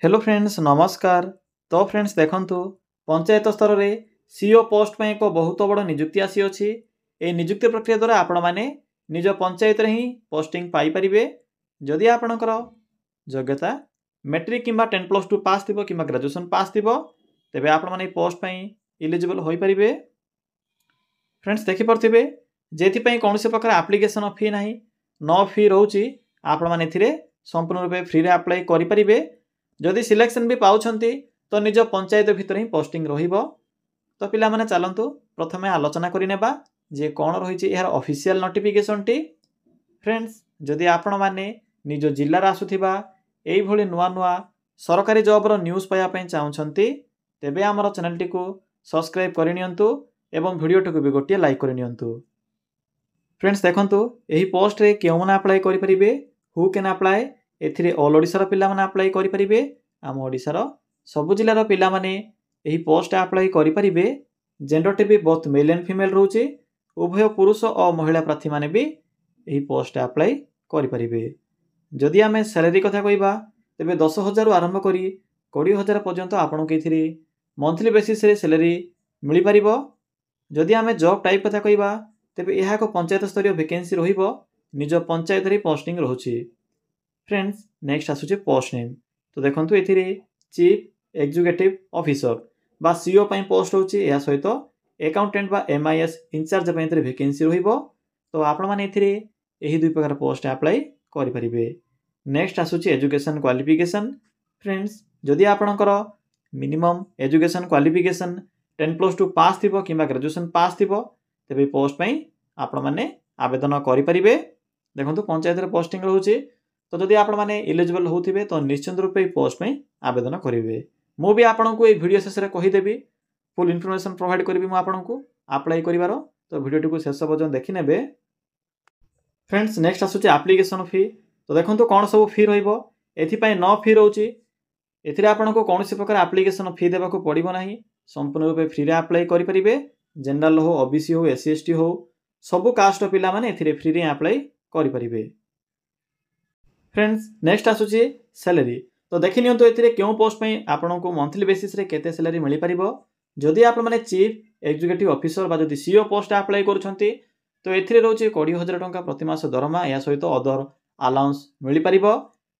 Hello friends नमस्कार। तो friends देखंतु पंचायत स्तर रे सीओ पोस्ट में एक बहुत बड़ नियुक्ति आसी अछि। ए नियुक्ति प्रक्रिया द्वारा आपण माने निज पंचायत रे ही पोस्टिंग पाई परिबे। जदि आपणकर योग्यता मैट्रिक किंबा 10+2 पास थिबो किंबा ग्रेजुएशन पास थिबो तेबे आपण माने पोस्ट पई एलिजिबल होई परिबे। फ्रेंड्स देखि परथिबे जेथि पई कोनोसी प्रकार एप्लीकेशन फी नाही, नो फी रहउची। आपण माने एथिरे संपूर्ण रूपे फ्री रे अप्लाई करि परिबे। जदि सिलेक्शन भी पाउछंती तो निज पंचायत भितर ही पोस्टिंग रहिबो। तो पिला माने चलंतु प्रथमे आलोचना करि नेबा जे कोन रहिछि एहार ऑफिशियल नोटिफिकेशन टी। फ्रेंड्स जदि आपण माने निज जिल्ला रा आसुथिबा एई भली नुवा नुवा सरकारी जॉब रो न्यूज़ पाया पई चाहुछंती तेबे हमर चैनल टी को सब्सक्राइब करि नियंतु एवं वीडियो टी को भी गोटिए लाइक करि नियंतु। फ्रेंड्स देखंतु एही पोस्ट रे केउ माने अप्लाई करि परिबे, हु कैन अप्लाई। एथिरे ऑल ओडिसा रो पिला माने अप्लाई करि परिबे। आम ओडिसा रो सबु जिल्ला रो पिला माने एही पोस्ट अप्लाई करि परिबे। जेंडर टी भी बोथ मेल एंड फीमेल रहउची। उभय पुरुष और महिला प्रार्थी माने भी एही पोस्ट अप्लाई करि परिबे। जदि आमे सैलरी कथा कहिबा तेबे 10,000 रु आरंभ करी 20,000 पर्यंत आपन के एथिरे मंथली बेसिस रे सैलरी मिलि परिबो। जदि आमे जॉब टाइप कथा कहिबा तेबे एहा को पंचायत स्तरीय वैकेंसी रहिबो। निज पंचायत रे पोस्टिंग रहउची। फ्रेंड्स नेक्स्ट आसुचे पोस्ट नेम। तो देखंतु एथिरे चीफ एग्जीक्यूटिव ऑफिसर बा सीओ पई पोस्ट होची। या सहित अकाउंटेंट बा एमआईएस इंचार्ज पई एथिरे वैकेंसी रहिबो। तो आपण माने एथिरे एही दुई प्रकार पोस्ट अप्लाई करि परिबे। नेक्स्ट आसुचे एजुकेशन क्वालिफिकेशन। फ्रेंड्स जदि आपणकर मिनिमम एजुकेशन क्वालिफिकेशन 10+2 पास थिबो किंबा ग्रेजुएशन पास थिबो तेबे पोस्ट पई आपण माने आवेदन करि परिबे। देखंतु पंचायत रे पोस्टिंग रहउची। तो जदि आपण माने एलिजिबल होथिबे तो निश्चित रूपे पोस्ट पई आवेदन करिवे। मो भी आपनकु ए वीडियो शेष रे कहि देबी, फुल इन्फॉर्मेशन प्रोवाइड करिवि मु आपनकु अप्लाई करिवारो। तो वीडियो टिकु शेष पर्यंत देखि नेबे। फ्रेंड्स नेक्स्ट आसुचे एप्लीकेशन फी। तो देखंतु कोन सब फी रहइबो। एथि पई नो फी रहउची। एथिरे आपनकु कोनोसी प्रकार एप्लीकेशन फी देबाकू पड़िबो नाही। संपूर्ण रूपे फ्री रे अप्लाई करि परिबे। जनरल हो, ओबीसी हो, एससी एसटी हो, सबु कास्ट पिला माने एथिरे फ्री रे अप्लाई करि परिबे। फ्रेंड्स नेक्स्ट आसुची सैलरी। तो देखि नियंतु एथिरे केउ पोस्ट पई आपनको मंथली बेसिस रे केते सैलरी मिलि परिबो। जदि आपण माने चीफ एग्जीक्यूटिव ऑफिसर बा जदि सीओ पोस्ट अप्लाई करूछंती तो एथिरे रहउची 20,000 टंका प्रति मास दरमा। या सहित अदर अलाउंस मिलि परिबो।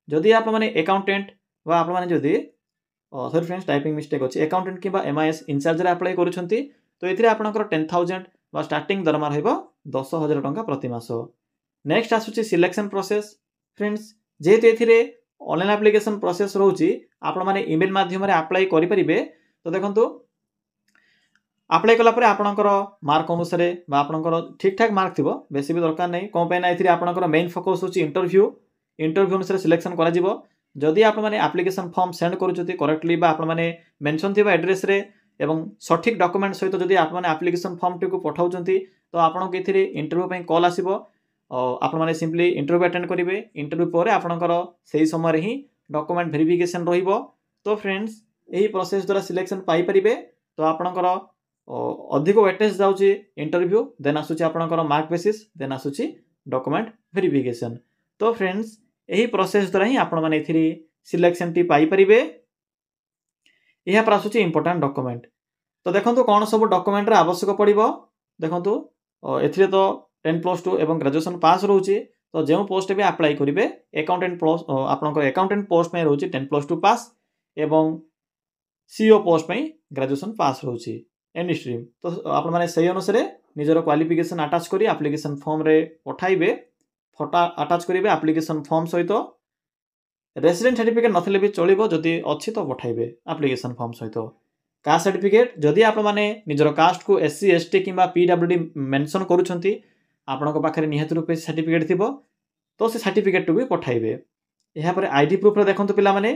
जदि आपण माने अकाउंटेंट बा आपण माने जदि सॉरी फ्रेंड्स टाइपिंग मिस्टेक अछि, अकाउंटेंट किबा एमआईएस इंचार्ज रे अप्लाई करूछंती तो एथिरे आपनकर 10,000 बा स्टार्टिंग दरमा रहइबो 10,000 टंका प्रति मास। नेक्स्ट आसुची सिलेक्शन प्रोसेस। फ्रेंड्स जेहेतु एथिरे ऑनलाइन एप्लीकेशन प्रोसेस रहउची आपण माने ईमेल माध्यम रे अप्लाई करि परिबे। तो देखंतु अप्लाई कला परे आपनकर मार्क अनुसार बा आपनकर ठीक ठाक मार्क थिबो, बेसी भी दरकार नै। कोन पे ना एथिरे आपनकर मेन फोकस होची इंटरव्यू अनुसार सिलेक्शन करा जिवो। जदि आपण माने एप्लीकेशन फॉर्म सेंड करूछथि करेक्टली बा आपण माने मेंशन थिबा एड्रेस रे एवं सठिक डॉक्यूमेंट सहित जदि आपण माने एप्लीकेशन फॉर्म टिकु पठाउछथि तो आपण के एथिरे इंटरव्यू पई कॉल आसीबो। आपण माने सिंपली इंटरव्यू अटेंड करिवे। इंटरव्यू परे आपनकर सेही समय रे ही डॉक्यूमेंट वेरिफिकेशन रहिबो। तो फ्रेंड्स एही प्रोसेस द्वारा सिलेक्शन पाई परिबे। तो आपनकर अधिक वेटेज जाउची इंटरव्यू, देन आसुची आपनकर मार्क बेसिस, देन आसुची डॉक्यूमेंट वेरिफिकेशन। तो फ्रेंड्स एही प्रोसेस द्वारा ही आपण माने एथिरे सिलेक्शन टी पाई परिबे। एहा पर आसुची इंपोर्टेंट डॉक्यूमेंट। तो देखंतु कोन सब डॉक्यूमेंट रे आवश्यक पड़िबो। देखंतु एथिरे तो 10+2 एवं ग्रेजुएशन पास रहउची। तो जेउ पोस्ट भी अप्लाई करिवे अकाउंटेंट पोस्ट आपनकर अकाउंटेंट पोस्ट में रहउची 10+2 पास एवं सीओ पोस्ट में ग्रेजुएशन पास रहउची एनी स्ट्रीम। तो आपण माने सही अनुसार निजर क्वालिफिकेशन अटैच करी एप्लीकेशन फॉर्म रे पठाइबे। फोटो अटैच करिवे एप्लीकेशन फॉर्म सहित। रेसिडेंट सर्टिफिकेट नथिले भी चलिबो, जदि अछि तो पठाइबे एप्लीकेशन फॉर्म सहित। कास्ट सर्टिफिकेट जदि आपण माने निजर कास्ट को एससी एसटी किंबा पीडब्ल्यूडी मेंशन करूछंती आपनको पाखरे निहत रूपे सर्टिफिकेट थिबो तो से सर्टिफिकेट भी पठाइबे। एहा पर आईडी प्रूफ रे देखंतु पिला माने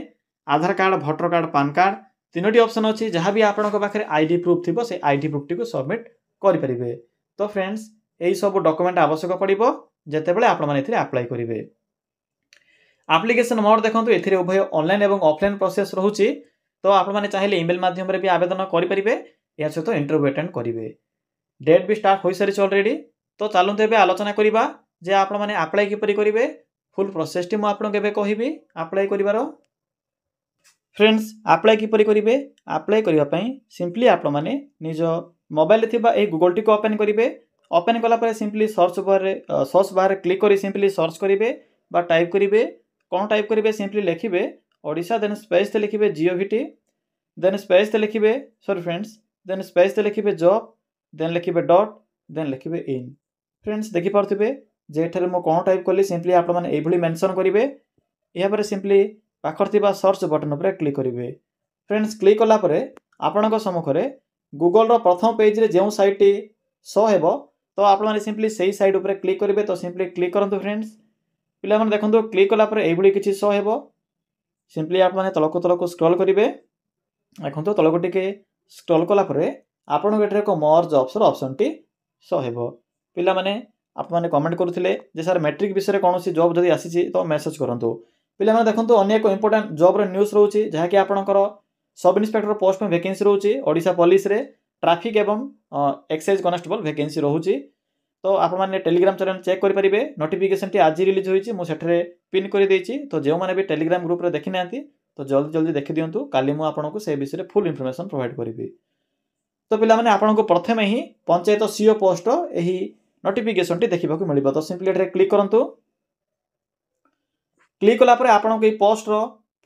Aadhaar card, voter card, PAN card तीनोटी ऑप्शन अछि। जहां भी आपनको पाखरे आईडी प्रूफ थिबो से आईडी प्रूफ टी को सबमिट करि परिबे। तो फ्रेंड्स एही सब डॉक्यूमेंट आवश्यक पड़िबो जेतेबेले आपण माने एथिरे अप्लाई करिवे। एप्लीकेशन मोड देखंतु एथिरे उभय ऑनलाइन एवं ऑफलाइन प्रोसेस रहउची। तो आपण माने चाहिले ईमेल माध्यम रे भी आवेदन करि परिबे। या सहित इंटरव्यू अटेंड करिवे। डेट भी स्टार्ट होई सारिछ ऑलरेडी। तो चलते एबे आलोचना करिबा जे आपण माने अप्लाई किपरि करिवे। फुल प्रोसेस टी मु आपन केबे कहिबी अप्लाई करिवारो। फ्रेंड्स अप्लाई किपरि करिवे अप्लाई करिवा पई सिंपली आपण माने निज मोबाइल रे थिबा ए गूगल टी को ओपन करिवे ओपन कला परे सिंपली सर्च बार क्लिक करी सिंपली सर्च करिवे बा टाइप करिवे कोन टाइप करिवे सिंपली लिखिवे ओडिशा देन स्पेस ते लिखिवे जीओवीटी देन स्पेस ते लिखिवे सॉरी फ्रेंड्स देन स्पेस ते लिखिवे जॉब देन लिखिवे डॉट देन लिखिवे इन फ्रेंड्स देखि पारथिबे जे एठारे मो कोन टाइप करली सिंपली आपण माने एभली मेंशन करिवे या पर सिंपली पाखर थिबा सर्च बटन ऊपर क्लिक करिवे फ्रेंड्स क्लिक कला परे आपणक सम्मुख रे गूगल रो प्रथम पेज रे जेउ साइट टी शो हेबो तो आपण माने सिंपली सेही साइट ऊपर क्लिक करिवे तो सिंपली क्लिक करंतु फ्रेंड्स पिला माने देखंतु क्लिक कला परे एभली किछि शो हेबो सिंपली आपण माने तलको स्क्रॉल करिवे देखंतु तलको टिके स्क्रॉल कला परे आपण एठरे को मोर जॉब्स रो ऑप्शन टी शो हेबो पिला माने आप माने कमेंट करूथिले जे सर मैट्रिक विषय कोनोसी जॉब जदी आसीची तो मेसेज करंतु पिला माने देखंतु अन्य एक इंपोर्टेंट जॉब रो न्यूज़ रहउची जहा कि आपणकर सब इंस्पेक्टर पोस्ट में वैकेंसी रहउची ओडिशा पुलिस रे ट्रैफिक एवं एक्साइज कांस्टेबल वैकेंसी रहउची तो आप माने टेलीग्राम चैनल चेक करि परिबे नोटिफिकेशन टी आज रिलीज होईची मु सेठरे पिन करि देइची तो जेउ माने भी टेलीग्राम ग्रुप रे देखि नांती तो जल्दी जल्दी देखि दियंतु काली मु आपनको से विषय रे फुल इंफॉर्मेशन प्रोवाइड करिबी तो पिला माने आपनको प्रथमे ही पंचायत सीओ पोस्ट एही नोटिफिकेशन टी देखिबा को मिलिबो तो सिंपली एठरे क्लिक करंतु क्लिक कला परे आपनको ए पोस्ट रो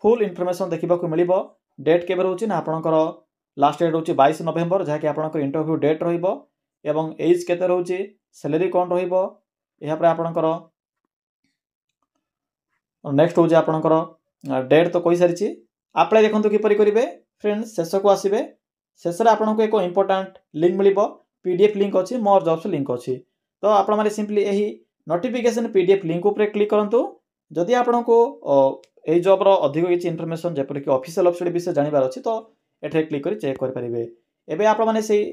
फुल इंफॉर्मेशन देखिबा को मिलिबो डेट केबे रहउची ना आपनकर लास्ट डेट रहउची 22 नवेम्बर जहा कि आपनकर इंटरव्यू डेट रहिबो एवं एज केते रहउची सैलरी कोन रहिबो एहा पर आपनकर नेक्स्ट हो जे आपनकर डेट तो कहि सारिची अप्लाई देखंतु कि परि करिवे फ्रेंड्स शेष को आसीबे शेष रे आपनको एको इंपोर्टेंट लिंक मिलिबो पीडीएफ लिंक अछि मोर जॉब्स लिंक अछि तो आपण माने सिंपली एही नोटिफिकेशन पीडीएफ लिंक ऊपर क्लिक करंतु जदि आपनको ए जॉब रो अधिक किछि इंफॉर्मेशन जेपर कि ऑफिशियल वेबसाइट विषय जानिबार अछि तो एठे क्लिक करी चेक कर परिबे एबे आपण माने सेही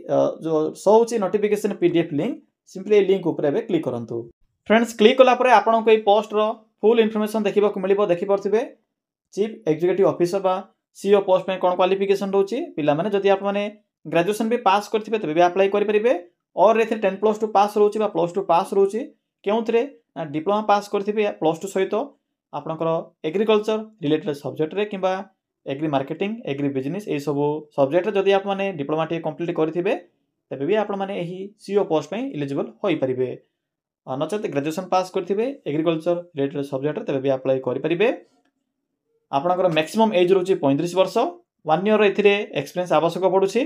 जो शो होछि notification PDF link simply link ऊपर एबे क्लिक करंतु फ्रेंड्स क्लिक कला परे आपनको ए पोस्ट रो फुल इंफॉर्मेशन देखिबा को मिलिबो देखि परथिबे चीफ एग्जीक्यूटिव ऑफिसर बा सीईओ पोस्ट में कोन क्वालिफिकेशन रहउछि पिला माने जदि आप माने ग्रेजुएशन भी पास करथिबे तबे भी अप्लाई करि परिबे और एथे 10+2 पास रहउछि बा +2 पास रहउछि केउथरे डिप्लोमा पास करथिबे +2 सहित आपनकर एग्रीकल्चर रिलेटेड सब्जेक्ट रे किबा एग्री मार्केटिंग एग्री बिजनेस ए सब सब्जेक्ट रे जदि आप माने डिप्लोमा टी कंप्लीट करथिबे तबे भी आपण माने एही सीईओ पोस्ट में एलिजिबल होई परिबे नचेत ग्रेजुएशन पास करथिबे एग्रीकल्चर रिलेटेड सब्जेक्ट रे तबे भी अप्लाई करि परिबे आपनकर मैक्सिमम एज रहउछि 35 वर्ष 1 ईयर एथिरे एक्सपीरियंस आवश्यक पडुछि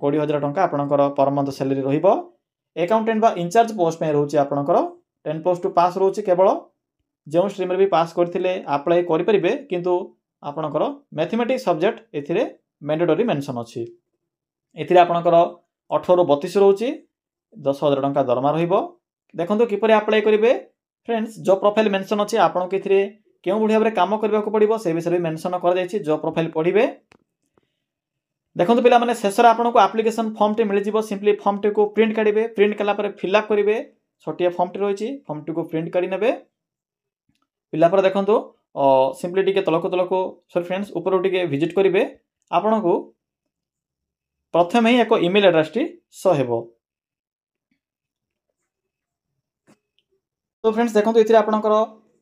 20,000 टंका आपनकर पर मंथ सैलरी रहिबो अकाउंटेंट बा इंचार्ज पोस्ट में रहउछि आपनकर 10+2 पास रहउछि केवल जो स्ट्रीम रे भी पास करथिले अप्लाई करि परिबे किंतु आपनकर मैथमेटिक्स सब्जेक्ट एथिरे मैंडेटरी मेंशन अछि एथिरे आपनकर 18 ରୁ 32 रहउछि 10,000 टंका दरमा रहिबो देखंतु किपरि अप्लाई करिवे फ्रेंड्स जो प्रोफाइल मेंशन अछि आपन के एथिरे केउ बुढिया रे काम करबा को पड़िबो से विषय मेंशन कर जायछि जो प्रोफाइल पढिबे देखंतु पिला माने शेषर आपन को एप्लीकेशन फॉर्म टे मिल जिवो सिंपली फॉर्म टे को प्रिंट काढिबे प्रिंट कला पर फिल अप करिवे छोटिया फॉर्म टे रहिछि फॉर्म टे को प्रिंट करि नेबे पिला पर देखंतु सिंपली टिके तलको सॉरी फ्रेंड्स ऊपर टिके विजिट करिवे आपन को प्रथम ही एको ईमेल एड्रेस टी शो हेबो तो फ्रेंड्स देखंतु इथिरे आपनकर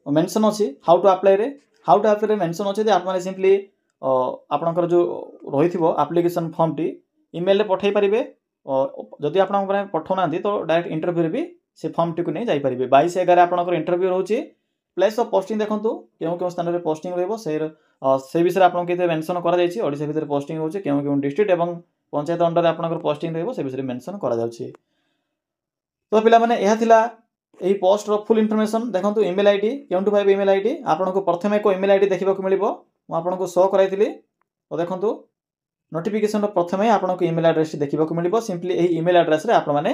मेंशन अछि हाउ टू अप्लाई रे मेंशन अछि जे आप माने सिंपली आपनकर जो रहिथिबो एप्लीकेशन फॉर्म टी ईमेल रे पठाई परिबे जदि आपन माने पठौनांती तो डायरेक्ट इंटरव्यू रे भी से फॉर्म टी को नै जाई परिबे 22/11 आपनकर इंटरव्यू रहउछि प्लेस ऑफ पोस्टिंग देखंतु केउ स्थान रे पोस्टिंग रहइबो से विषय आपन के मेंशन करा जायछि ओडिसा भीतर पोस्टिंग रहउछि केउ डिस्ट्रिक्ट एवं पंचायत अंडर आपनकर पोस्टिंग रहइबो से विषय मेंशन करा जाउछि तो पिला माने एहा थिला एही पोस्ट रो फुल इंफॉर्मेशन देखंतु ईमेल आईडी केउंटू फाइव ईमेल आईडी आपन को प्रथमे को ईमेल आईडी देखिबा को मिलिबो म आपन को शो कराइतिली तो देखंतु नोटिफिकेशन रो प्रथमे आपन को ईमेल एड्रेस देखिबा को मिलिबो सिंपली एही ईमेल एड्रेस रे आपन माने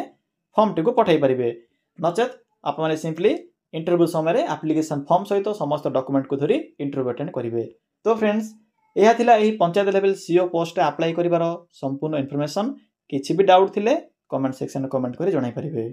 फॉर्म टी को पठाई परिबे नचेत आप माने सिंपली इंटरव्यू समय रे एप्लीकेशन फॉर्म सहित समस्त डॉक्यूमेंट को धरी इंटरव्यू अटेंड करिवे तो फ्रेंड्स एहा थिला एही panchayat level CEO post apply करिवार संपूर्ण इंफॉर्मेशन किछि भी डाउट थिले कमेंट सेक्शन में कमेंट करी जणाई परिबे।